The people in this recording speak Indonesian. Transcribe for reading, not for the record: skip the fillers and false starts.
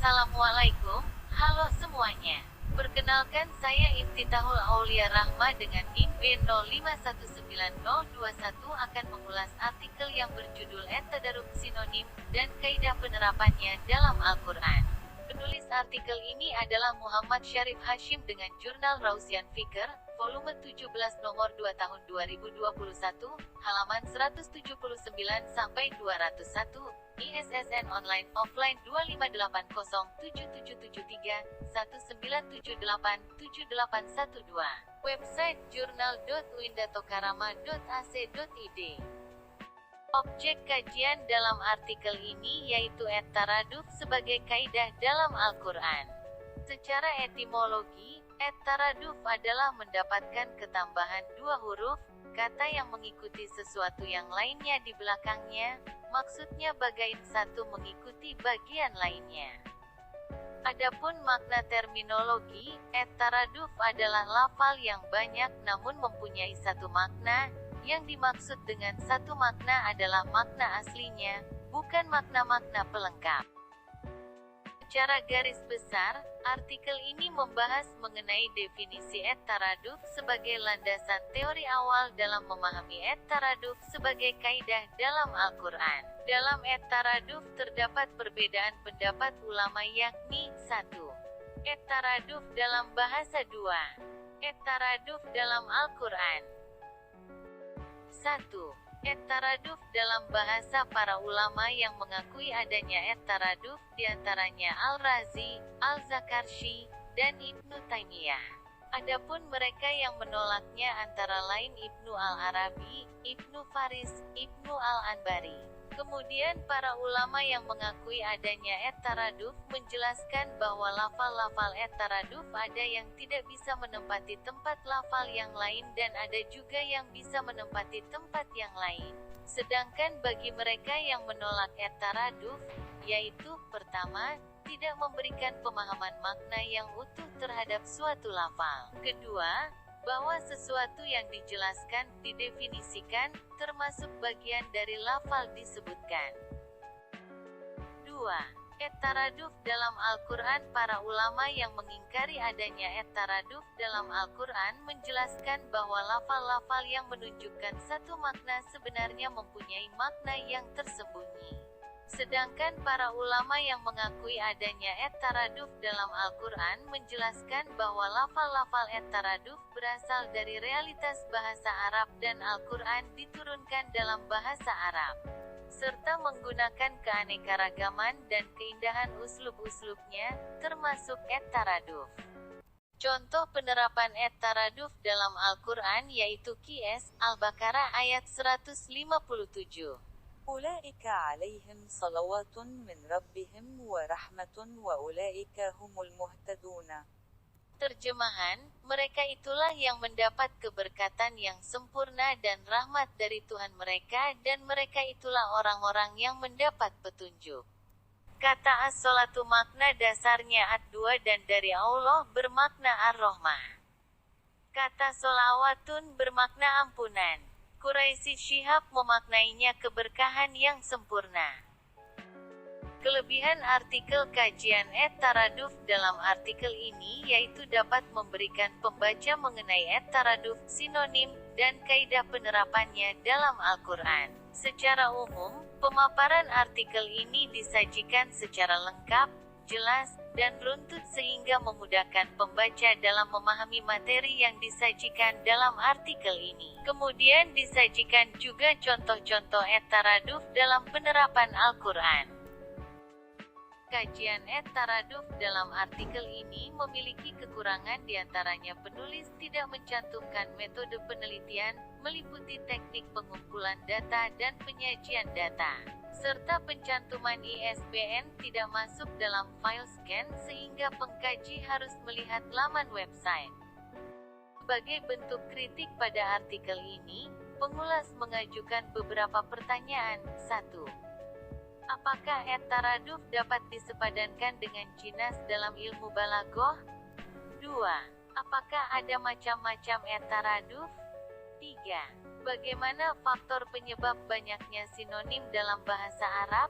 Assalamualaikum, halo semuanya. Perkenalkan saya Iftitahul Aulia Rahma dengan NIM B05190021 akan mengulas artikel yang berjudul At-Tadarrub Sinonim dan Kaidah Penerapannya dalam Al-Quran. Penulis artikel ini adalah Muhammad Syarif Hashim dengan jurnal Rausian Fikr, volume 17 nomor 2 tahun 2021, halaman 179-201, ISSN online offline 2580773197787812, website jurnal.uindatokarama.ac.id. Objek kajian dalam artikel ini yaitu at-taraduf sebagai kaidah dalam Al-Quran. Secara etimologi, at-taraduf adalah mendapatkan ketambahan dua huruf, kata yang mengikuti sesuatu yang lainnya di belakangnya, maksudnya bagian satu mengikuti bagian lainnya. Adapun makna terminologi, at-taraduf adalah lafal yang banyak namun mempunyai satu makna. Yang dimaksud dengan satu makna adalah makna aslinya, bukan makna-makna pelengkap. Secara garis besar, artikel ini membahas mengenai definisi at-taraduf sebagai landasan teori awal dalam memahami at-taraduf sebagai kaidah dalam Al-Quran. Dalam at-taraduf terdapat perbedaan pendapat ulama yakni 1. At-taraduf dalam bahasa 2. At-taraduf dalam Al-Quran. 1. At-taraduf dalam bahasa para ulama yang mengakui adanya at-taraduf diantaranya Al-Razi, Al-Zakarshi, dan Ibnu Taimiyah. Adapun mereka yang menolaknya antara lain Ibnu Al-Arabi, Ibnu Faris, Ibnu Al-Anbari. Kemudian para ulama yang mengakui adanya at-taraduf menjelaskan bahwa lafal-lafal at-taraduf ada yang tidak bisa menempati tempat lafal yang lain dan ada juga yang bisa menempati tempat yang lain. Sedangkan bagi mereka yang menolak at-taraduf, yaitu, pertama, tidak memberikan pemahaman makna yang utuh terhadap suatu lafal. Kedua, bahwa sesuatu yang dijelaskan, didefinisikan, termasuk bagian dari lafal disebutkan. 2. At-taraduf dalam Al-Quran. Para ulama yang mengingkari adanya at-taraduf dalam Al-Quran menjelaskan bahwa lafal-lafal yang menunjukkan satu makna sebenarnya mempunyai makna yang tersembunyi. Sedangkan para ulama yang mengakui adanya at-taraduf dalam Al-Quran menjelaskan bahwa lafal-lafal at-taraduf berasal dari realitas bahasa Arab dan Al-Quran diturunkan dalam bahasa Arab, serta menggunakan keanekaragaman dan keindahan uslub-uslubnya, termasuk at-taraduf. Contoh penerapan at-taraduf dalam Al-Quran yaitu Qiyas, Al-Baqarah ayat 157. أولئك عليهم صلوات من ربهم ورحمة وأولئك هم المهتدون. Terjemahan, mereka itulah yang mendapat keberkatan yang sempurna dan rahmat dari Tuhan mereka dan mereka itulah orang-orang yang mendapat petunjuk. Kata as-salatu makna dasarnya ad-dua dan dari Allah bermakna ar-rahmah. Kata solawatun bermakna ampunan. Quraisy Syihab memaknainya keberkahan yang sempurna. Kelebihan artikel kajian at-taraduf dalam artikel ini yaitu dapat memberikan pembaca mengenai at-taraduf, sinonim, dan kaidah penerapannya dalam Al-Quran. Secara umum, pemaparan artikel ini disajikan secara lengkap, jelas, dan runtut sehingga memudahkan pembaca dalam memahami materi yang disajikan dalam artikel ini. Kemudian disajikan juga contoh-contoh at-taraduf dalam penerapan Al-Quran. Kajian at-taraduf dalam artikel ini memiliki kekurangan diantaranya penulis tidak mencantumkan metode penelitian, meliputi teknik pengumpulan data dan penyajian data, serta pencantuman ISBN tidak masuk dalam file scan sehingga pengkaji harus melihat laman website. Sebagai bentuk kritik pada artikel ini, pengulas mengajukan beberapa pertanyaan. 1. Apakah at-taraduf dapat disepadankan dengan jinas dalam ilmu balaghah? 2. Apakah ada macam-macam at-taraduf? 3. Bagaimana faktor penyebab banyaknya sinonim dalam bahasa Arab?